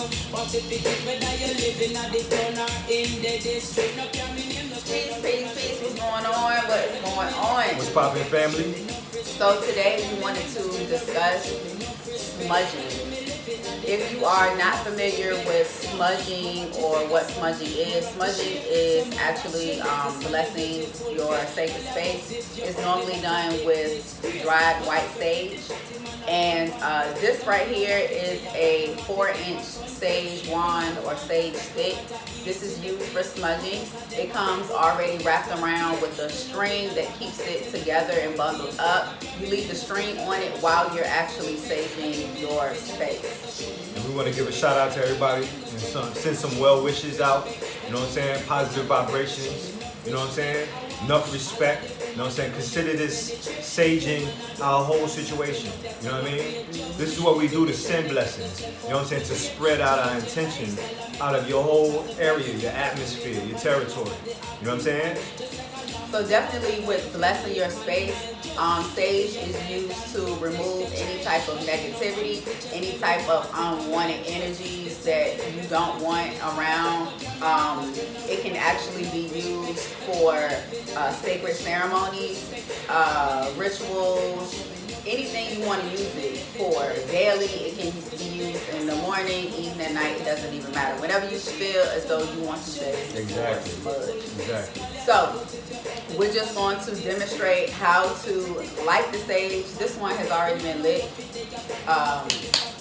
Peace. What's going on? What's going on? What's poppin', family? So today we wanted to discuss smudging. If you are not familiar with smudging or what smudging is actually blessing your sacred space. It's normally done with dried white sage. And this right here is a 4-inch sage wand or sage stick. This is used for smudging. It comes already wrapped around with a string that keeps it together and bundled up. You leave the string on it while you're actually saging your space. And we want to give a shout out to everybody and send some well wishes out. You know what I'm saying? Positive vibrations. You know what I'm saying? Enough respect. You know what I'm saying? Consider this saging our whole situation. You know what I mean? This is what we do to send blessings. You know what I'm saying? To spread out our intention out of your whole area, your atmosphere, your territory. You know what I'm saying? So definitely with blessing your space, sage is used to remove any type of negativity, any type of unwanted energies that you don't want around. It can actually be used for sacred ceremonies, rituals, anything you want to use it for. Daily, it can be used in the morning, evening, night, it doesn't even matter. Whenever you feel as though you want to sage. Exactly. So, we're just going to demonstrate how to light the sage. This one has already been lit.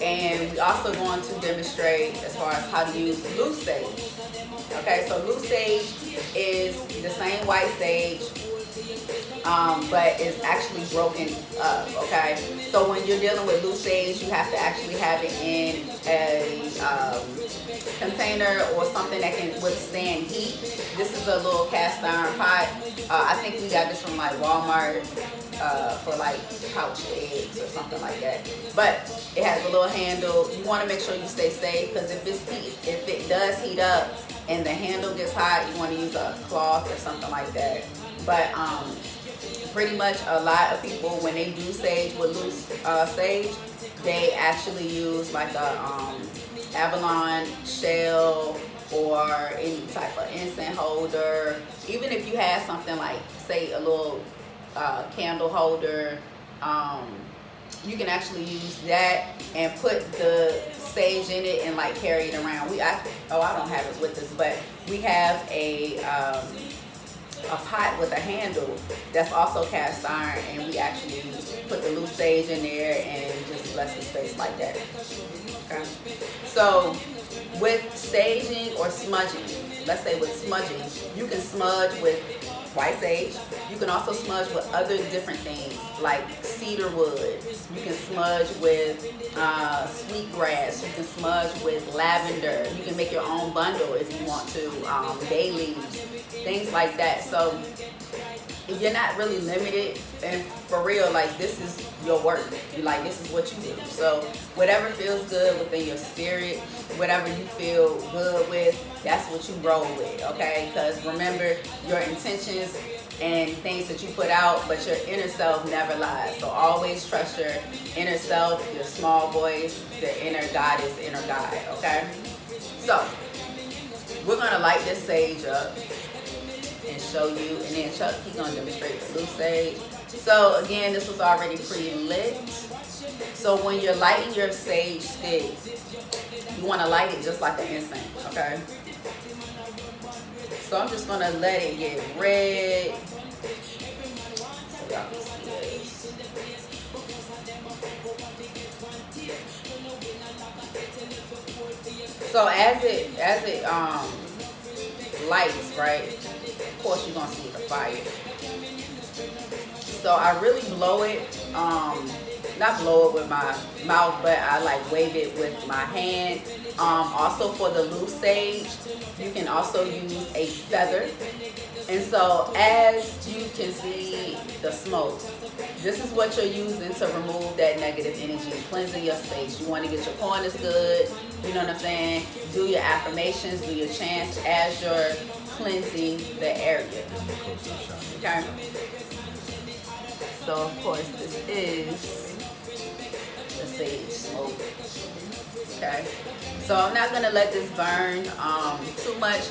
And we're also going to demonstrate as far as how to use loose sage. Okay, so loose sage is the same white sage, but it's actually broken up, okay? So when you're dealing with loose sage, you have to actually have it in a container or something that can withstand heat. This is a little cast iron pot. I think we got this from like Walmart for like pouch eggs or something like that. But it has a little handle. You want to make sure you stay safe because if it does heat up and the handle gets hot, you want to use a cloth or something like that. But pretty much a lot of people, when they do sage with loose sage, they actually use like a Avalon shell or any type of incense holder. Even if you have something like, say, a little candle holder, you can actually use that and put the sage in it and like carry it around. I don't have it with us, but we have a pot with a handle that's also cast iron, and we actually put the loose sage in there and just bless the space like that. Okay. So with saging or smudging, let's say with smudging, you can smudge with white sage. You can also smudge with other different things like cedar wood. You can smudge with sweetgrass. You can smudge with lavender. You can make your own bundle if you want to. Bay leaves, things like that. So you're not really limited, and for real, like, this is your work. Like, this is what you do. So whatever feels good within your spirit, whatever you feel good with, that's what you roll with, okay? Because remember, your intentions and things that you put out, but your inner self never lies. So always trust your inner self, your small voice, the inner goddess, inner guide, okay? So we're gonna light this sage up and show you, and then Chuck, he's gonna demonstrate the loose sage. So again, this was already pre-lit. So when you're lighting your sage stick, you wanna light it just like an incense, okay? So I'm just gonna let it get red. So y'all can see this. So as it lights, right? Of course you're gonna see the fire. So I really blow it, not blow it with my mouth, but I like wave it with my hand. Also for the loose sage, you can also use a feather. And so as you can see the smoke, this is what you're using to remove that negative energy, cleansing your space. You want to get your corners good, you know what I'm saying? Do your affirmations, do your chants as you're cleansing the area. Okay? So of course this is the sage smoke. Okay, so I'm not gonna let this burn too much.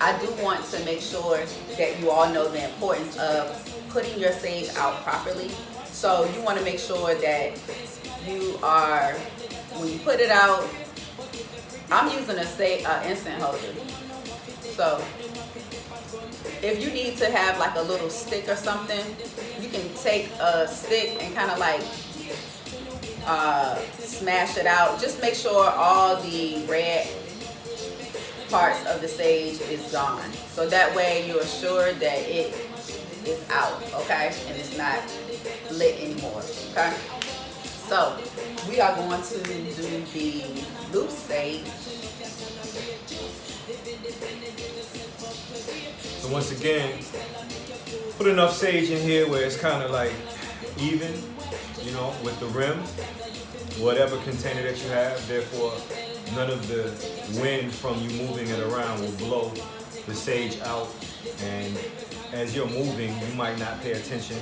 I do want to make sure that you all know the importance of putting your sage out properly. So you want to make sure that you are, when you put it out, I'm using a incense holder. So if you need to have like a little stick or something, you can take a stick and kind of like smash it out. Just make sure all the red parts of the sage is gone. So that way you're assured that it is out, okay? And it's not lit anymore, okay? So we are going to do the loose sage. So once again, put enough sage in here where it's kind of like even, you know, with the rim, whatever container that you have. Therefore, none of the wind from you moving it around will blow the sage out. And as you're moving, you might not pay attention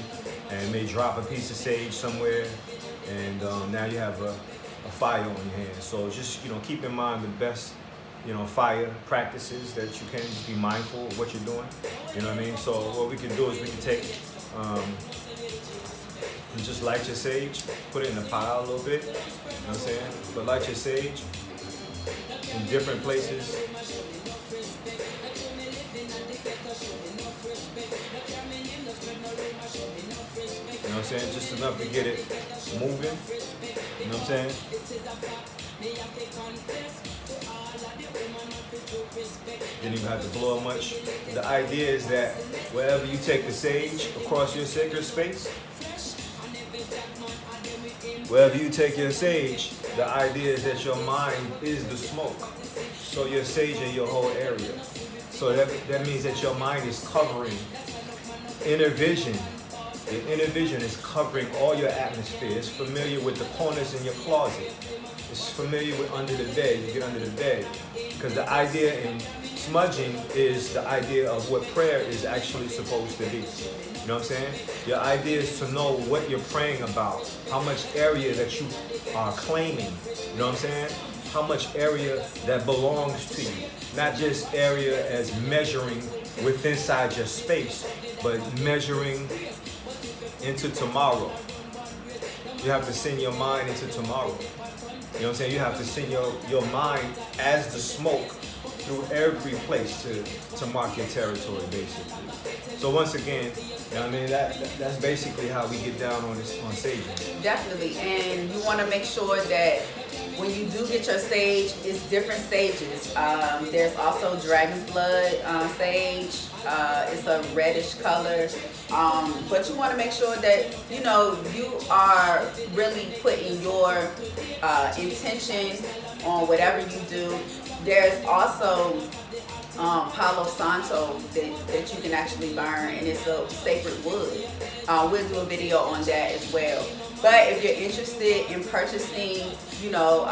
and may drop a piece of sage somewhere. And now you have a fire on your hands. So just, you know, keep in mind the best, you know, fire practices that you can. Just be mindful of what you're doing. You know what I mean? So what we can do is we can take and just light your sage, put it in the pile a little bit. You know what I'm saying? But light your sage in different places. You know what I'm saying? Just enough to get it moving. You know what I'm saying? Didn't even have to blow much. The idea is that wherever you take the sage across your sacred space, wherever you take your sage, the idea is that your mind is the smoke. So you're saging your whole area. So that means that your mind is covering inner vision. The inner vision is covering all your atmosphere. It's familiar with the corners in your closet. It's familiar with under the bed. You get under the bed. Because the idea in smudging is the idea of what prayer is actually supposed to be. You know what I'm saying? Your idea is to know what you're praying about, how much area that you are claiming. You know what I'm saying? How much area that belongs to you. Not just area as measuring within inside your space, but measuring into tomorrow. You have to send your mind into tomorrow. You know what I'm saying? You have to send your mind as the smoke through every place to mark your territory, basically. So once again, you know what I mean? That's basically how we get down on this on saging. Definitely, and you want to make sure that when you do get your sage, it's different sages. There's also dragon's blood sage. It's a reddish color. But you want to make sure that, you know, you are really putting your intention on whatever you do. There's also Palo Santo that you can actually burn, and it's a sacred wood. We'll do a video on that as well. But if you're interested in purchasing, you know,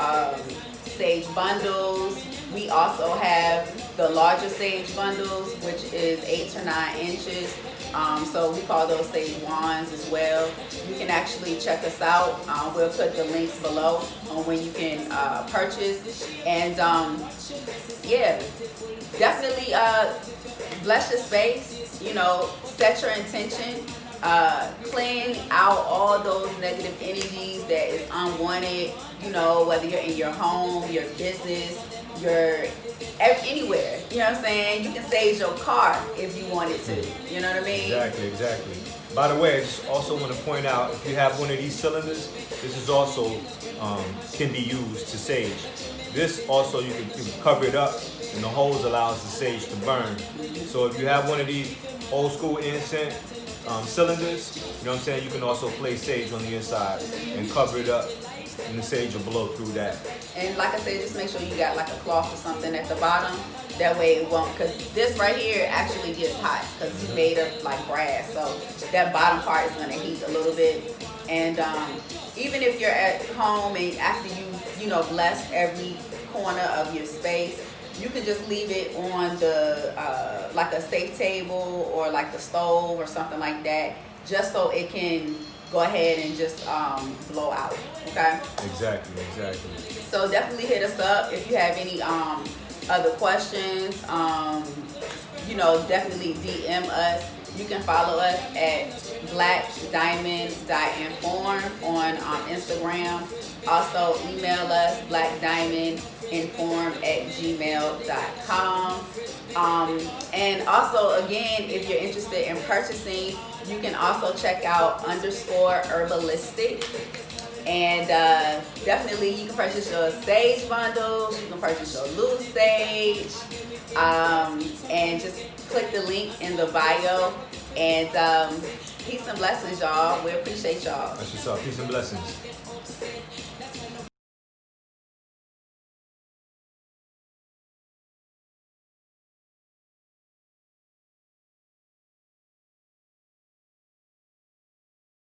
sage bundles, we also have the larger sage bundles, which is 8 to 9 inches. So we call those sage wands as well. You can actually check us out. We'll put the links below on when you can purchase. And yeah, definitely bless your space. You know, set your intention. Clean out all those negative energies that is unwanted. You know, whether you're in your home, your business, your anywhere. You know what I'm saying? You can sage your car if you wanted to. You know what I mean? Exactly. By the way, I just also want to point out, if you have one of these cylinders, this is also can be used to sage. This also, you can cover it up, and the hose allows the sage to burn. So if you have one of these old school incense cylinders, you know what I'm saying, you can also place sage on the inside and cover it up, and the sage will blow through that. And like I said, just make sure you got like a cloth or something at the bottom. That way it won't, because this right here actually gets hot because it's made of like brass. So that bottom part is going to heat a little bit. And even if you're at home and after you know, bless every corner of your space, you can just leave it on the like a safe table or like the stove or something like that, just so it can go ahead and just blow out. Okay. Exactly. So definitely hit us up if you have any other questions. Definitely DM us. You can follow us at blackdiamond.inform on Instagram. Also email us blackdiamondinform@gmail.com. And also, again, if you're interested in purchasing, you can also check out _herbalistic. And definitely you can purchase your sage bundles, you can purchase your loose sage, and just click the link in the bio. And peace and blessings, y'all. We appreciate y'all. That's what's up. Peace and blessings.